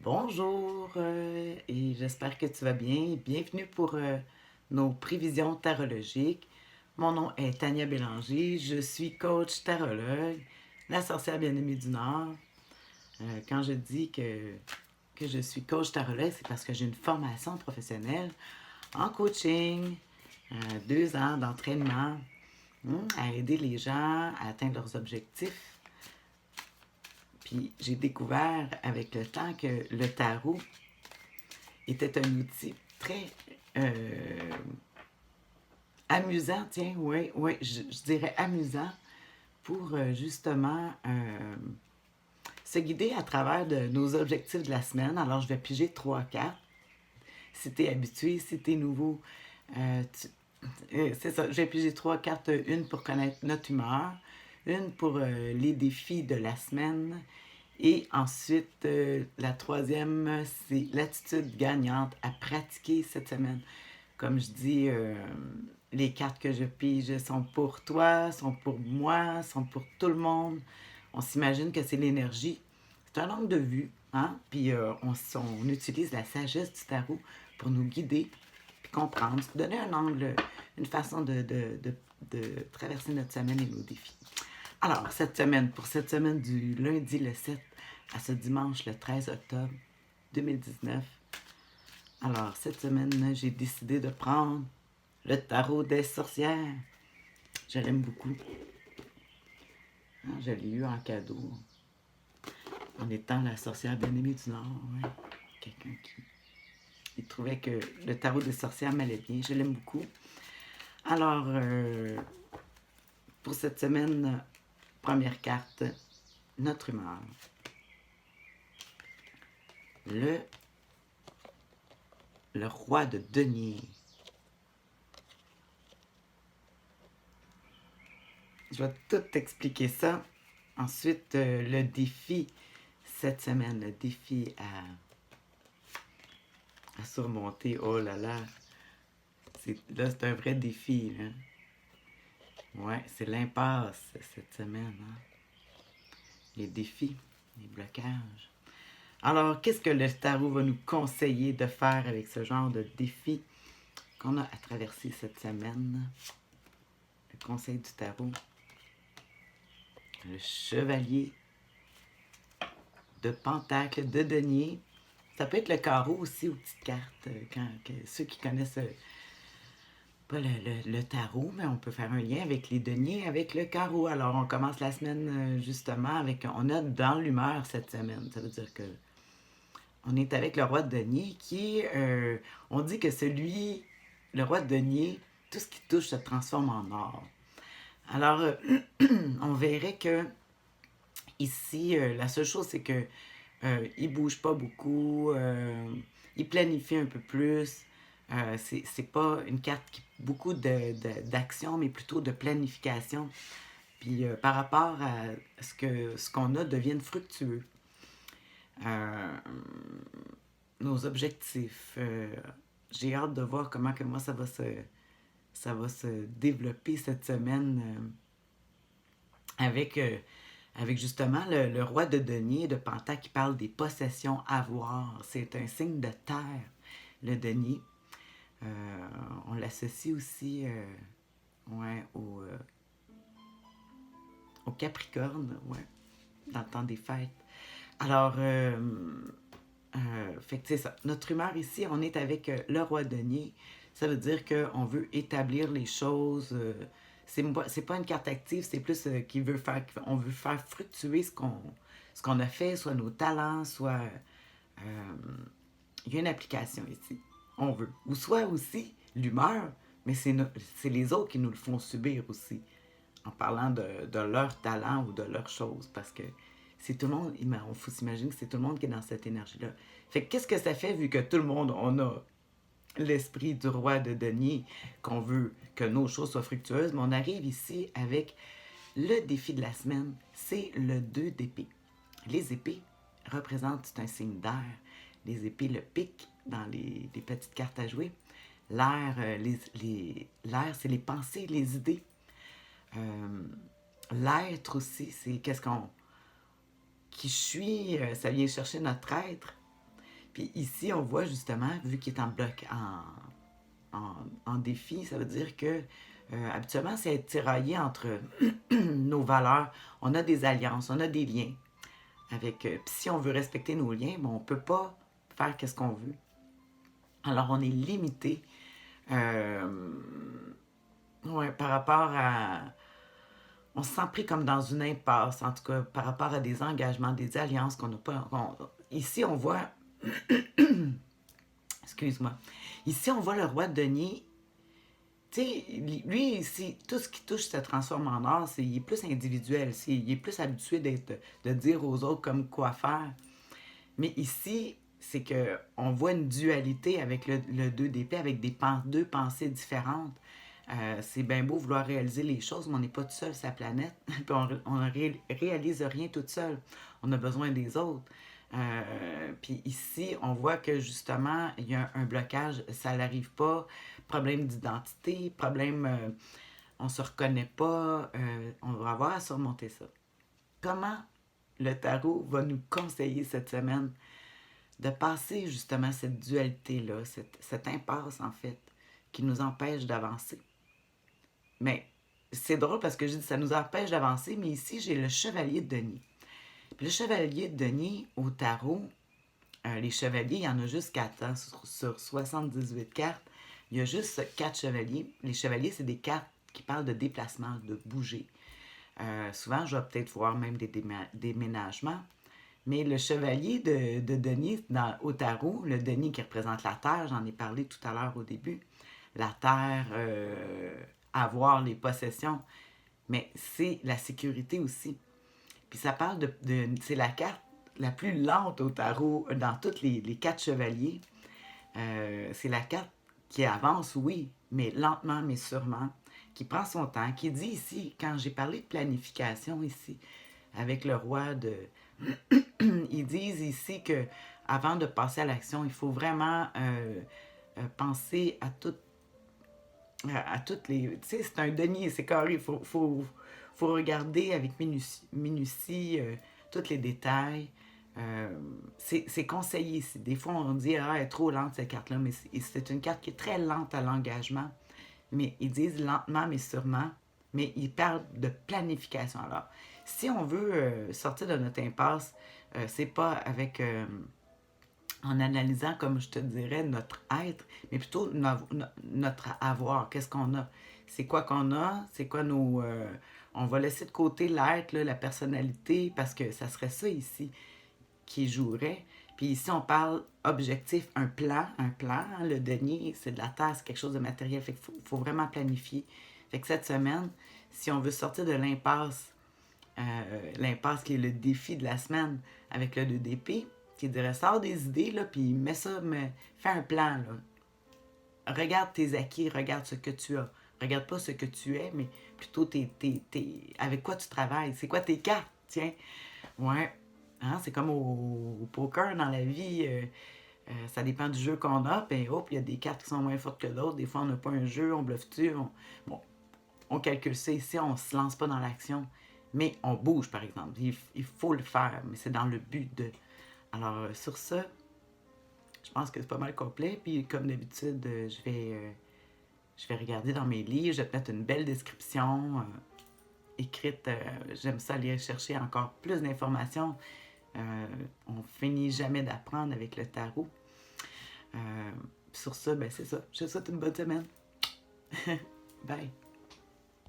Bonjour et j'espère que tu vas bien. Bienvenue pour nos prévisions tarologiques. Mon nom est Tania Bélanger, je suis coach tarologue, la sorcière bien-aimée du Nord. Quand je dis que je suis coach tarologue, c'est parce que j'ai une formation professionnelle en coaching, 2 ans d'entraînement à aider les gens à atteindre leurs objectifs. Puis j'ai découvert avec le temps que le tarot était un outil très amusant, tiens, oui, oui, je dirais amusant pour justement se guider à travers de nos objectifs de la semaine. Alors, je vais piger 3 cartes. Si tu es habitué, si tu es nouveau, c'est ça, je vais piger 3 cartes. Une pour connaître notre humeur, une pour les défis de la semaine. Et ensuite, la troisième, c'est l'attitude gagnante à pratiquer cette semaine. Comme je dis, les cartes que je pige sont pour toi, sont pour moi, sont pour tout le monde. On s'imagine que c'est l'énergie. C'est un angle de vue, hein? Puis on utilise la sagesse du tarot pour nous guider, puis comprendre, donner un angle, une façon de traverser notre semaine et nos défis. Alors, pour cette semaine du lundi le 7 à ce dimanche le 13 octobre 2019, alors cette semaine, j'ai décidé de prendre le tarot des sorcières. Je l'aime beaucoup. Je l'ai eu en cadeau en étant la sorcière bien-aimée du Nord. Ouais. Quelqu'un qui il trouvait que le tarot des sorcières m'allait bien. Je l'aime beaucoup. Alors, pour cette semaine, première carte, notre humeur. Le, le roi de denier. Je vais tout expliquer ça. Ensuite, le défi cette semaine, le défi à surmonter. Oh là là, là, c'est un vrai défi. Là. Ouais, c'est l'impasse cette semaine. Hein? Les défis, les blocages. Alors, qu'est-ce que le tarot va nous conseiller de faire avec ce genre de défi qu'on a à traverser cette semaine? Le conseil du tarot. Le chevalier de pentacle, de denier. Ça peut être le carreau aussi aux petites cartes. Ceux qui connaissent pas le tarot, mais on peut faire un lien avec les deniers, avec le carreau. Alors, on commence la semaine justement avec... On a dans l'humeur cette semaine. Ça veut dire que on est avec le roi de denier qui... on dit que le roi de denier, tout ce qui touche se transforme en or. Alors, on verrait que ici, la seule chose, c'est que il bouge pas beaucoup, il planifie un peu plus. C'est pas une carte qui beaucoup d'action, mais plutôt de planification. Puis par rapport à ce qu'on a devienne fructueux. Euh, nos objectifs. J'ai hâte de voir comment ça va se développer cette semaine avec avec justement le roi de denier de Pentacle qui parle des possessions avoir. C'est un signe de terre, le denier. On l'associe aussi ouais, au Capricorne, ouais, dans le temps des fêtes. Alors, fait que c'est ça. Notre humeur ici, on est avec le roi denier. Ça veut dire qu'on veut établir les choses. C'est pas une carte active, c'est plus on veut faire fructuer ce qu'on a fait, soit nos talents, soit il y a une application ici. On veut. Ou soit aussi l'humeur, mais c'est les autres qui nous le font subir aussi, en parlant de leur talent ou de leurs choses, parce que c'est tout le monde, il faut s'imaginer que c'est tout le monde qui est dans cette énergie-là. Fait que qu'est-ce que ça fait vu que tout le monde, on a l'esprit du roi de denier, qu'on veut que nos choses soient fructueuses, mais on arrive ici avec le défi de la semaine, c'est le 2 d'épée. Les épées représentent, c'est un signe d'air. Les épées, le pic dans les petites cartes à jouer. L'air, l'air, c'est les pensées, les idées. L'être aussi, c'est qu'est-ce qu'on... Qui je suis, ça vient chercher notre être. Puis ici, on voit justement, vu qu'il est en bloc, en défi, ça veut dire que habituellement, c'est être tiraillé entre nos valeurs. On a des alliances, on a des liens. Puis si on veut respecter nos liens, ben, on ne peut pas faire ce qu'on veut. Alors, on est limité par rapport à... On se sent pris comme dans une impasse, en tout cas, par rapport à des engagements, des alliances qu'on n'a pas... Ici, on voit... Excuse-moi. Ici, on voit le roi de denier. Tu sais, lui, ici, tout ce qui touche se transforme en or. Il est plus individuel. Il est plus habitué de dire aux autres comme quoi faire. Mais ici, c'est que on voit une dualité avec le 2 d'épée, avec deux pensées différentes. C'est bien beau vouloir réaliser les choses, mais on n'est pas tout seul sur la planète. Puis on ne réalise rien tout seul. On a besoin des autres. Puis ici, on voit que justement, il y a un blocage, ça n'arrive pas. Problème d'identité, problème, on ne se reconnaît pas. On va avoir à surmonter ça. Comment le tarot va nous conseiller cette semaine de passer justement cette dualité-là, cette impasse en fait, qui nous empêche d'avancer? Mais c'est drôle parce que je dis ça nous empêche d'avancer, mais ici j'ai le chevalier de denier. Puis le chevalier de denier au tarot, les chevaliers, il y en a juste 4 hein, sur 78 cartes. Il y a juste 4 chevaliers. Les chevaliers, c'est des cartes qui parlent de déplacement, de bouger. Souvent, je vais peut-être voir même des déménagements. Mais le chevalier de denier au tarot, le denier qui représente la terre, j'en ai parlé tout à l'heure au début, la terre, avoir les possessions, mais c'est la sécurité aussi. Puis ça parle c'est la carte la plus lente au tarot dans tous les 4 chevaliers. C'est la carte qui avance, oui, mais lentement, mais sûrement, qui prend son temps, qui dit ici, quand j'ai parlé de planification ici, avec le roi de... Ils disent ici que avant de passer à l'action, il faut vraiment penser à toutes les... Tu sais, c'est un denier, c'est carré. Il faut regarder avec minutie tous les détails. C'est conseillé ici. Des fois, on dit, ah, elle est trop lente cette carte-là, mais c'est une carte qui est très lente à l'engagement. Mais ils disent lentement, mais sûrement. Mais ils parlent de planification. Alors, si on veut sortir de notre impasse, c'est pas avec... en analysant, comme je te dirais, notre être, mais plutôt notre avoir. Qu'est-ce qu'on a? C'est quoi qu'on a? C'est quoi nos... on va laisser de côté l'être, la personnalité, parce que ça serait ça ici qui jouerait. Puis ici, on parle objectif, un plan. Hein, le denier, c'est de la terre, c'est quelque chose de matériel. Fait qu'il faut vraiment planifier. Fait que cette semaine, si on veut sortir de l'impasse qui est le défi de la semaine avec le 2 d'épée, qui dirait sors des idées, là, puis fais un plan. Là. Regarde tes acquis, regarde ce que tu as. Regarde pas ce que tu es, mais plutôt avec quoi tu travailles. C'est quoi tes cartes, tiens. Ouais. Hein, c'est comme au poker dans la vie. Ça dépend du jeu qu'on a. Puis il y a des cartes qui sont moins fortes que d'autres. Des fois, on n'a pas un jeu, on bluffe-tu. On calcule ça ici, on se lance pas dans l'action. Mais on bouge, par exemple. Il faut le faire, mais c'est dans le but de... Alors, sur ça, je pense que c'est pas mal complet. Puis, comme d'habitude, je vais regarder dans mes livres. Je vais te mettre une belle description écrite. J'aime ça aller chercher encore plus d'informations. On finit jamais d'apprendre avec le tarot. Sur ça, ben c'est ça. Je te souhaite une bonne semaine. Bye.